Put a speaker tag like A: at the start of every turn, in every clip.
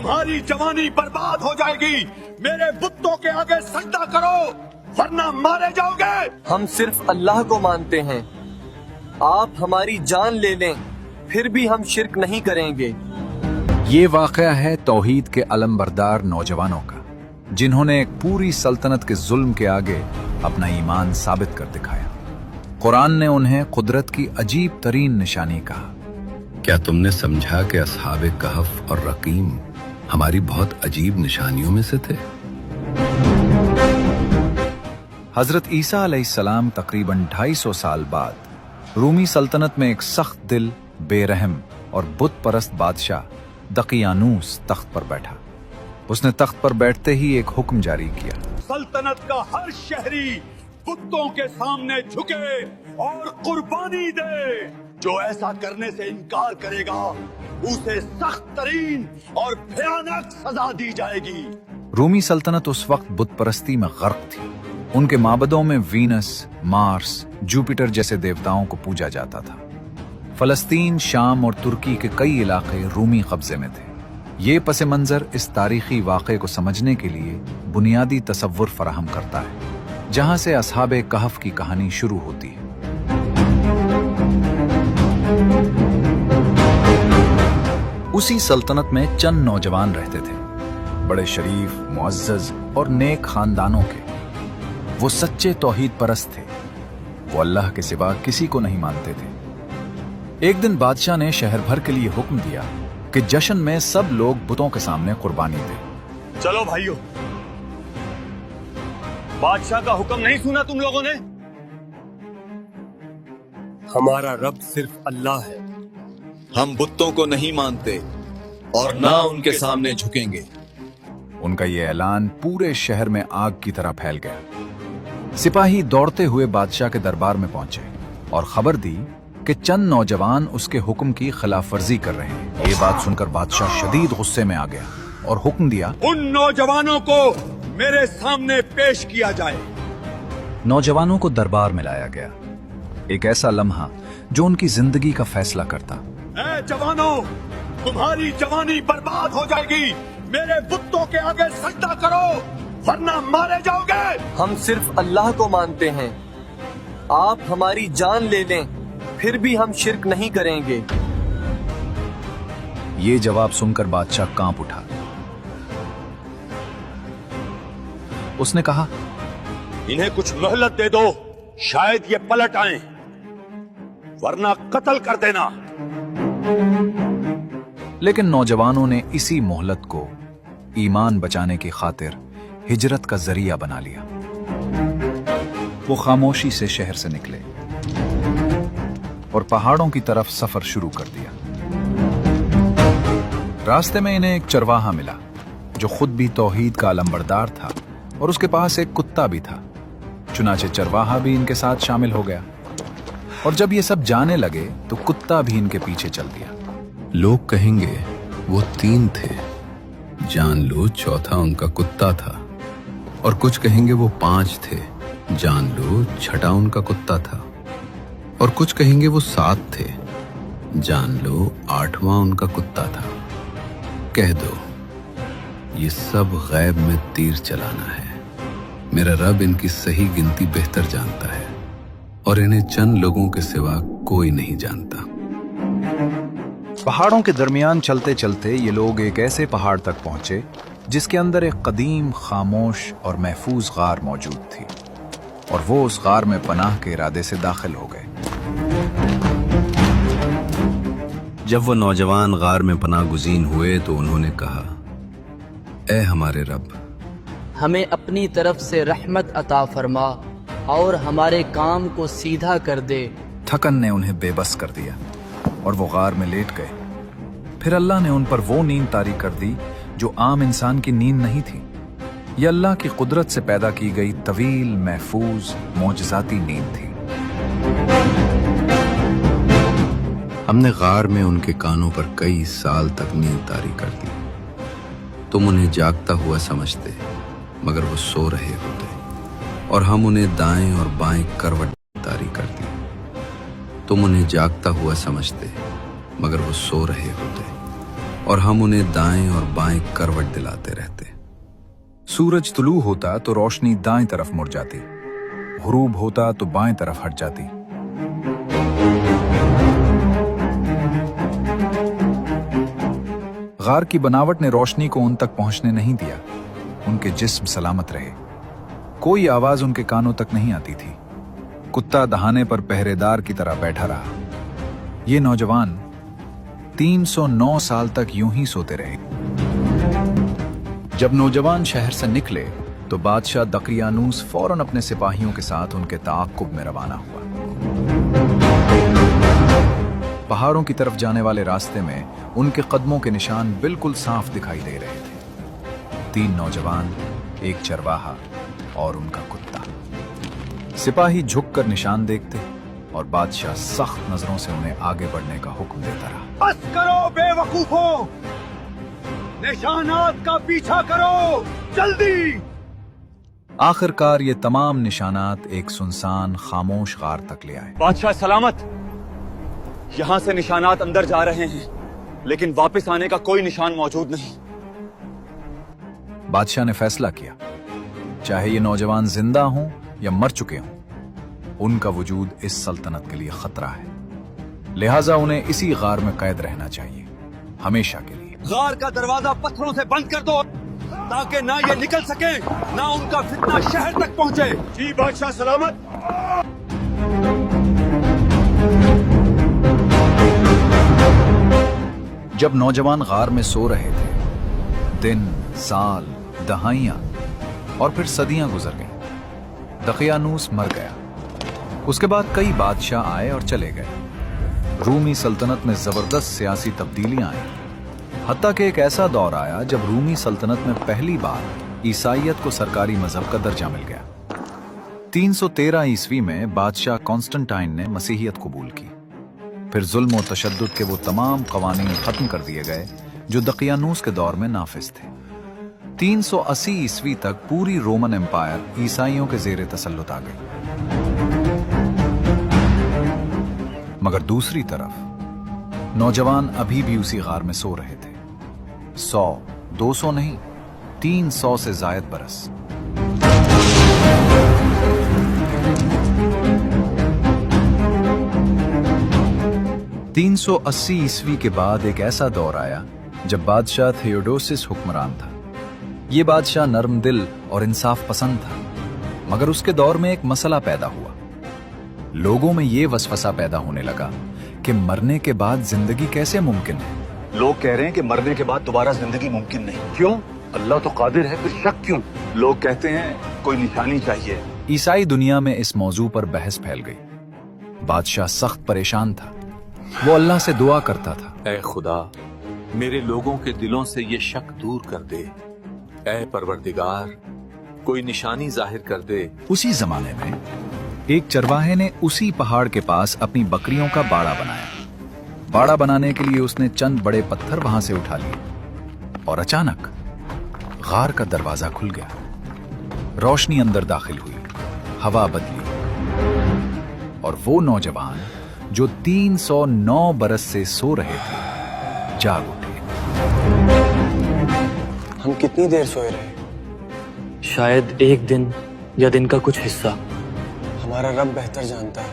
A: तुम्हारी जवानी बर्बाद हो जाएगी। मेरे बुतों के आगे सजदा करो वरना मारे जाओगे।
B: हम सिर्फ अल्लाह को मानते हैं, आप हमारी जान ले लें फिर भी हम शिर्क नहीं करेंगे।
C: ये वाक़या है तौहीद के अलमबरदार नौजवानों का, जिन्होंने एक पूरी सल्तनत के जुल्म के आगे अपना ईमान साबित कर दिखाया। कुरान ने उन्हें कुदरत की अजीब तरीन निशानी कहा।
D: क्या तुमने समझा कि असहाबे कहफ और रकीम हमारी बहुत अजीब निशानियों में से थे?
C: हजरत ईसा अलैहिस्सलाम तकरीबन 250 साल बाद रूमी सल्तनत में एक सख्त दिल, बेरहम और बुत परस्त बादशाह दकियानूस तख्त पर बैठा। उसने तख्त पर बैठते ही एक हुक्म जारी किया,
A: सल्तनत का हर शहरी बुतों के सामने झुके और कुर्बानी दे। जो ऐसा करने से इनकार करेगा उसे सख्त तरीन और भयानक सजा दी जाएगी।
C: रूमी सल्तनत उस वक्त बुत परस्ती में गर्क थी। उनके माबदों में वीनस, मार्स, जुपिटर जैसे देवताओं को पूजा जाता था। फलस्तीन, शाम और तुर्की के कई इलाके रूमी कब्जे में थे। ये पस मंजर इस तारीखी वाक़े को समझने के लिए बुनियादी तसव्वुर फराहम करता है, जहां से असहाबे कहफ की कहानी शुरू होती है। उसी सल्तनत में चंद नौजवान रहते थे, बड़े शरीफ, मुअज़्ज़ज़ और नेक खानदानों के। वो सच्चे तौहीद परस्त थे। वो अल्लाह के सिवा किसी को नहीं मानते थे। एक दिन बादशाह ने शहर भर के लिए हुक्म दिया कि जश्न में सब लोग बुतों के सामने कुर्बानी दें।
A: चलो भाइयों, बादशाह का हुक्म नहीं सुना तुम लोगों ने? हमारा रब सिर्फ अल्लाह है।
E: हम बुतों को नहीं मानते और ना उनके सामने झुकेंगे।
C: उनका ये ऐलान पूरे शहर में आग की तरह फैल गया। सिपाही दौड़ते हुए बादशाह के दरबार में पहुंचे और खबर दी कि चंद नौजवान उसके हुक्म की खिलाफ वर्जी कर रहे हैं। ये बात सुनकर बादशाह शदीद गुस्से में आ गया और हुक्म दिया,
A: उन नौजवानों को मेरे सामने पेश किया जाए।
C: नौजवानों को दरबार में लाया गया। एक ऐसा लम्हा जो उनकी जिंदगी का फैसला करता।
A: ऐ जवानों, तुम्हारी जवानी बर्बाद हो जाएगी। मेरे बुतों के आगे सजदा करो वरना मारे जाओगे।
B: हम सिर्फ अल्लाह को मानते हैं, आप हमारी जान ले लें फिर भी हम शिर्क नहीं करेंगे।
C: ये जवाब सुनकर बादशाह कांप उठा। उसने कहा,
A: इन्हें कुछ मोहलत दे दो, शायद ये पलट आएं, वरना कत्ल कर देना।
C: लेकिन नौजवानों ने इसी मोहलत को ईमान बचाने की खातिर हिजरत का जरिया बना लिया। वो खामोशी से शहर से निकले और पहाड़ों की तरफ सफर शुरू कर दिया। रास्ते में इन्हें एक चरवाहा मिला जो खुद भी तौहीद का अलंबरदार था और उसके पास एक कुत्ता भी था। चुनाचे चरवाहा भी इनके साथ शामिल हो गया और जब ये सब जाने लगे तो कुत्ता भी इनके पीछे चल दिया।
D: लोग कहेंगे वो 3 थे, जान लो चौथा उनका कुत्ता था। और कुछ कहेंगे वो 5 थे, जान लो छठा उनका कुत्ता था। और कुछ कहेंगे वो 7 थे, जान लो 8वां उनका कुत्ता था। कह दो ये सब गैब में तीर चलाना है। मेरा रब इनकी सही गिनती बेहतर जानता है और इन्हें चंद लोगों के सिवा कोई नहीं जानता।
C: पहाड़ों के दरमियान चलते चलते ये लोग एक ऐसे पहाड़ तक पहुंचे जिसके अंदर एक कदीम, खामोश और महफूज गार मौजूद थी और वो उस गार में पनाह के इरादे से दाखिल हो गए।
D: जब वो नौजवान गार में पनाह गुज़ीन हुए तो उन्होंने कहा, ऐ हमारे रब,
F: हमें अपनी तरफ से रहमत अता फरमा और हमारे काम को सीधा कर दे।
C: थकन ने उन्हें बेबस कर दिया और वो गार में लेट गए। फिर अल्लाह ने उन पर वो नींद तारी कर दी जो आम इंसान की नींद नहीं थी। यह अल्लाह की कुदरत से पैदा की गई तवील, महफूज, मौजज़ाती नींद थी।
D: हमने गार में उनके कानों पर कई साल तक नींद तारी कर दी। तुम उन्हें जागता हुआ समझते मगर वो सो रहे होते और हम उन्हें दाएं और बाएं करवट तारी कर दी। तुम उन्हें जागता हुआ समझते मगर वो सो रहे होते और हम उन्हें दाएं और बाएं करवट दिलाते रहते।
C: सूरज तुलू होता तो रोशनी दाएं तरफ मुड़ जाती, गुरूब होता तो बाएं तरफ हट जाती। गार की बनावट ने रोशनी को उन तक पहुंचने नहीं दिया। उनके जिस्म सलामत रहे, कोई आवाज उनके कानों तक नहीं आती थी। कुत्ता दहाने पर पहरेदार की तरह बैठा रहा। ये नौजवान 309 साल तक यूं ही सोते रहे। जब नौजवान शहर से निकले तो बादशाह दकियानूस फौरन अपने सिपाहियों के साथ उनके ताक़ुब में रवाना हुआ। पहाड़ों की तरफ जाने वाले रास्ते में उनके कदमों के निशान बिल्कुल साफ दिखाई दे रहे थे। 3 नौजवान, एक चरवाहा और उनका कुत्ता। सिपाही झुककर निशान देखते और बादशाह सख्त नजरों से उन्हें आगे बढ़ने का हुक्म देता रहा।
A: बस करो बेवकूफों, निशानात का पीछा करो, जल्दी।
C: आखिरकार ये तमाम निशानात एक सुनसान खामोश गार तक ले आए।
E: बादशाह सलामत, यहाँ से निशानात अंदर जा रहे हैं, लेकिन वापस आने का कोई निशान मौजूद नहीं।
C: बादशाह ने फैसला किया, चाहे ये नौजवान जिंदा हों या मर चुके हों, उनका वजूद इस सल्तनत के लिए खतरा है। लिहाजा उन्हें इसी गार में कैद रहना चाहिए, हमेशा के लिए।
A: गार का दरवाजा पत्थरों से बंद कर दो, ताकि ना ये निकल सके, ना उनका फितना शहर तक पहुंचे। जी बादशाह सलामत।
C: जब नौजवान गार में सो रहे थे, दिन, साल, दहाइयां और फिर सदियां गुजर गईं। दकियानूस मर गया। उसके बाद कई बादशाह आए और चले गए। रूमी सल्तनत में जबरदस्त सियासी तब्दीलियां आईं। हत्ता कि एक ऐसा दौर आया जब रूमी सल्तनत में पहली बार ईसाईयत को सरकारी मजहब का दर्जा मिल गया। 313 ईस्वी में बादशाह कॉन्स्टेंटाइन ने मसीहियत कबूल की। फिर जुल्म और तशद्दुद के वो तमाम कवानीन खत्म कर दिए गए जो दकियानूस के दौर में नाफिज थे। 380 ईस्वी तक पूरी रोमन एम्पायर ईसाइयों के जेर तसल्लुत आ गई। मगर दूसरी तरफ नौजवान अभी भी उसी गार में सो रहे थे। 100, 200 नहीं, 300 से जायद बरस। (380 ईस्वी के बाद एक ऐसा दौर आया जब बादशाह थियोडोसिस हुक्मरान था। ये बादशाह नरम दिल और इंसाफ पसंद था, मगर उसके दौर में एक मसला पैदा हुआ। लोगों में ये वसवसा पैदा होने लगा कि मरने के बाद जिंदगी कैसे मुमकिन है।
A: लोग कह रहे हैं कि मरने के बाद दोबारा जिंदगी मुमकिन नहीं। क्यों? अल्लाह तो कादिर है, फिर शक क्यों? लोग कहते हैं कोई निशानी चाहिए।
C: ईसाई दुनिया में इस मौजू पर बहस फैल गई। बादशाह सख्त परेशान था। वो अल्लाह से दुआ करता था,
G: ऐ खुदा, मेरे लोगों के दिलों से ये शक दूर कर दे। ऐ परवरदिगार, कोई निशानी जाहिर कर दे।
C: उसी जमाने में एक चरवाहे ने उसी पहाड़ के पास अपनी बकरियों का बाड़ा बनाया। बाड़ा बनाने के लिए उसने चंद बड़े पत्थर वहां से उठा लिए और अचानक गार का दरवाजा खुल गया। रोशनी अंदर दाखिल हुई, हवा बदली और वो नौजवान जो 309 बरस से सो रहे थे जाग उठे।
H: हम कितनी देर सोए रहे?
F: शायद एक दिन या दिन का कुछ हिस्सा।
H: हमारा रब बेहतर जानता है।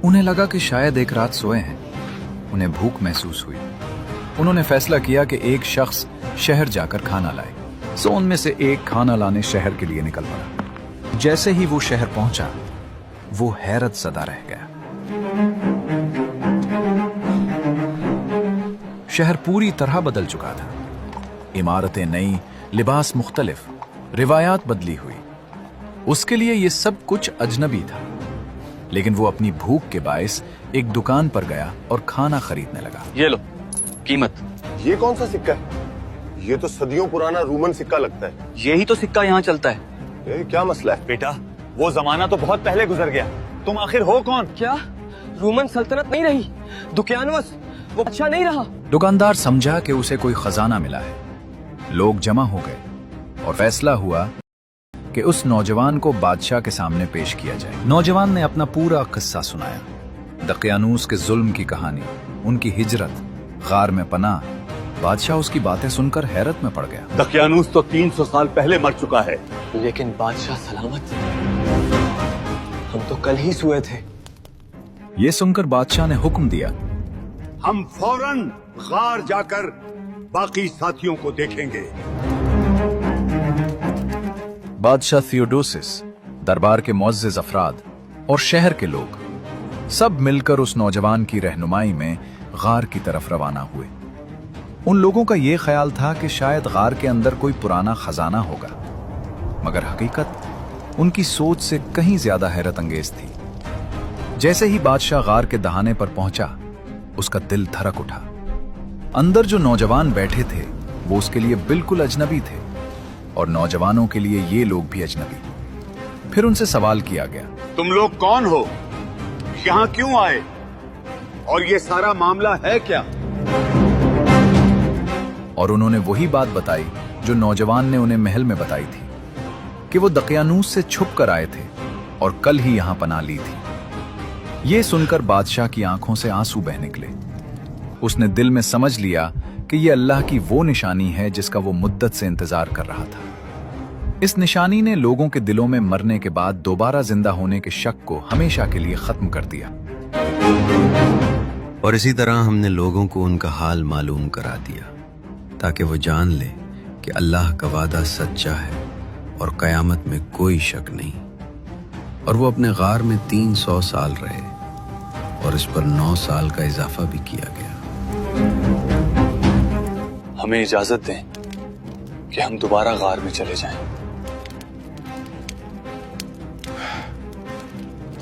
C: उन्हें लगा कि शायद एक रात सोए हैं। उन्हें भूख महसूस हुई। उन्होंने फैसला किया कि एक शख्स शहर जाकर खाना लाए। सो उनमें से एक खाना लाने शहर के लिए निकल पड़ा। जैसे ही वो शहर पहुंचा, वो हैरत ज़दा रह गया। शहर पूरी तरह बदल चुका था। इमारतें नई, लिबास मुख्तलिफ, रिवायात बदली हुई। उसके लिए ये सब कुछ अजनबी था, लेकिन वो अपनी भूख के बायस एक दुकान पर गया और खाना खरीदने लगा।
E: ये लो कीमत।
I: ये कौन सा सिक्का है? ये तो सदियों पुराना रोमन सिक्का लगता है।
E: यही तो सिक्का यहाँ चलता है।
I: ये क्या मसला है?
E: बेटा, वो जमाना तो बहुत पहले गुजर गया। तुम आखिर हो कौन?
H: क्या रोमन सल्तनत नहीं रही? दुकियानवस वो अच्छा नहीं रहा?
C: दुकानदार समझा कि उसे कोई खजाना मिला है। लोग जमा हो गए और फैसला हुआ कि उस नौजवान को बादशाह के सामने पेश किया जाए। नौजवान ने अपना पूरा किस्सा सुनाया। दकियानूस के जुल्म की कहानी, उनकी हिजरत, गार में पनाह बादशाह उसकी बातें सुनकर हैरत में पड़ गया।
A: दकियानूस तो 300 साल पहले मर चुका है।
H: लेकिन बादशाह सलामत, हम तो कल ही सोए थे।
C: ये सुनकर बादशाह ने हुक्म दिया,
A: हम फौरन गार जाकर बाकी साथियों को देखेंगे।
C: बादशाह थियोडोसिस, दरबार के मुअज्जिज अफराद और शहर के लोग सब मिलकर उस नौजवान की रहनुमाई में गार की तरफ रवाना हुए। उन लोगों का यह ख्याल था कि शायद गार के अंदर कोई पुराना खजाना होगा, मगर हकीकत उनकी सोच से कहीं ज्यादा हैरत अंगेज थी। जैसे ही बादशाह गार के दहाने पर पहुंचा, उसका दिल धड़क उठा। अंदर जो नौजवान बैठे थे वो उसके लिए बिल्कुल अजनबी थे और नौजवानों के लिए ये लोग भी अजनबी। फिर उनसे सवाल किया गया,
A: तुम लोग कौन हो, यहाँ क्यों आए और ये सारा मामला है क्या?
C: और उन्होंने वही बात बताई जो नौजवान ने उन्हें महल में बताई थी कि वो दकियानूस से छुप कर आए थे और कल ही यहां पनाह ली थी। ये सुनकर बादशाह की आंखों से आंसू बह निकले। उसने दिल में समझ लिया कि ये अल्लाह की वो निशानी है जिसका वो मुद्दत से इंतजार कर रहा था। इस निशानी ने लोगों के दिलों में मरने के बाद दोबारा जिंदा होने के शक को हमेशा के लिए खत्म कर दिया।
D: और इसी तरह हमने लोगों को उनका हाल मालूम करा दिया ताकि वो जान ले कि अल्लाह का वादा सच्चा है और कयामत में कोई शक नहीं। और वो अपने गार में 300 साल रहे और इस पर 9 साल का इजाफा भी किया गया।
E: हमें इजाजत दें कि हम दोबारा गार में चले जाएं।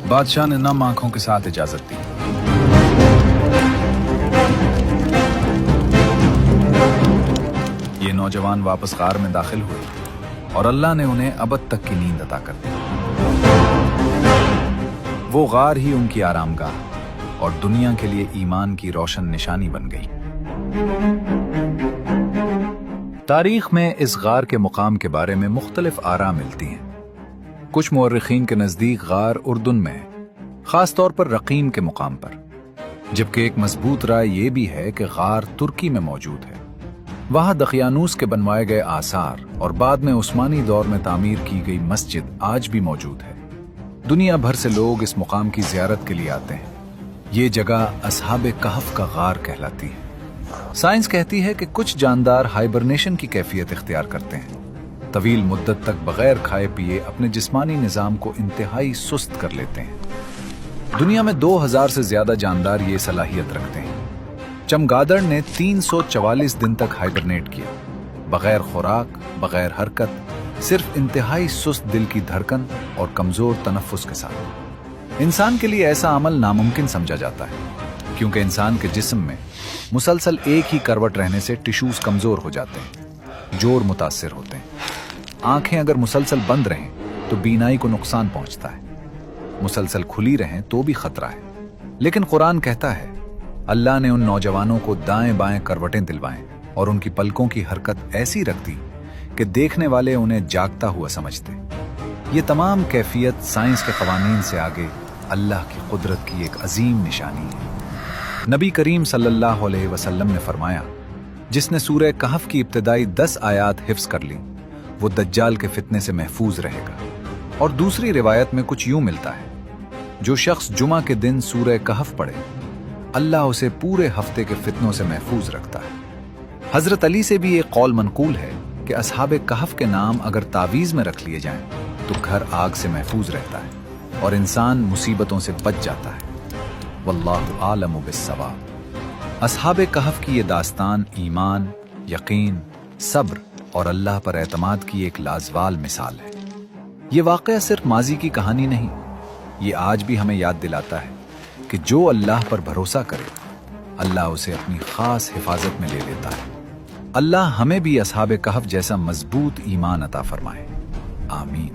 C: बादशाह ने नम आंखों के साथ इजाजत दी। ये नौजवान वापस गार में दाखिल हुए और अल्लाह ने उन्हें अबद तक की नींद अता कर दी। वो गार ही उनकी आरामगाह और दुनिया के लिए ईमान की रोशन निशानी बन गई। तारीख में इस गार के मुकाम के बारे में मुख्तलिफ आरा मिलती हैं। कुछ मुअर्रिखीन के नजदीक गार उर्दुन में है, खास तौर पर रकीम के मुकाम पर, जबकि एक मजबूत राय यह भी है कि गार तुर्की में मौजूद है। वहां दकियानूस के बनवाए गए आसार और बाद में उस्मानी दौर में तामीर की गई मस्जिद आज भी मौजूद है। दुनिया भर से लोग इस मुकाम की जियारत के लिए आते हैं। ये जगह असहाबे कहफ का गार कहलाती है। साइंस कहती है कि कुछ जानदार हाइबरनेशन की कैफियत इख्तियार करते हैं, तवील मुद्दत तक बगैर खाए पिए अपने जिस्मानी निजाम को इंतहाई सुस्त कर लेते हैं। दुनिया में 2000 से ज्यादा जानदार ये सलाहियत रखते हैं। चमगादड़ ने 344 दिन तक हाइबरनेट किया, बगैर खुराक, बगैर हरकत, सिर्फ इंतहाई सुस्त दिल की धड़कन और कमजोर तनफ्फुस के साथ। इंसान के लिए ऐसा अमल नामुमकिन समझा जाता है, क्योंकि इंसान के जिस्म में मुसलसल एक ही करवट रहने से टिश्यूज कमजोर हो जाते हैं, जोर मुतासिर होते हैं। आंखें अगर मुसलसल बंद रहें तो बीनाई को नुकसान पहुंचता है, मुसलसल खुली रहें तो भी खतरा है। लेकिन कुरान कहता है अल्लाह ने उन नौजवानों को दाएं बाएं करवटें दिलवाएं और उनकी पलकों की हरकत ऐसी रख दी कि देखने वाले उन्हें जागता हुआ समझते। ये तमाम कैफियत साइंस के कवानीन से आगे अल्लाह की कुदरत की एक अजीम निशानी है। नबी करीम सल्लल्लाहु अलैहि वसल्लम ने फरमाया, जिसने सूरह कहफ की इब्तिदाई 10 आयात हिफ्ज कर ली वो दज्जाल के फितने से महफूज रहेगा। और दूसरी रिवायत में कुछ यूं मिलता है, जो शख्स जुमा के दिन सूरह कहफ पढ़े अल्लाह उसे पूरे हफ्ते के फितनों से महफूज रखता है। हजरत अली से भी एक कौल मनकूल है कि असहाबे कहफ के नाम अगर तावीज में रख लिए जाएं तो घर आग से महफूज रहता है और इंसान मुसीबतों से बच जाता है। वल्लाहु आलमु बिस्सवाब। असहाबे कहफ की ये दास्तान ईमान, यकीन, सब्र और अल्लाह पर एतमाद की एक लाजवाल मिसाल है। ये वाक़या सिर्फ माजी की कहानी नहीं, ये आज भी हमें याद दिलाता है कि जो अल्लाह पर भरोसा करे अल्लाह उसे अपनी खास हिफाजत में ले लेता है। अल्लाह हमें भी असहाबे कहफ जैसा मजबूत ईमान अता फरमाए। आमीन।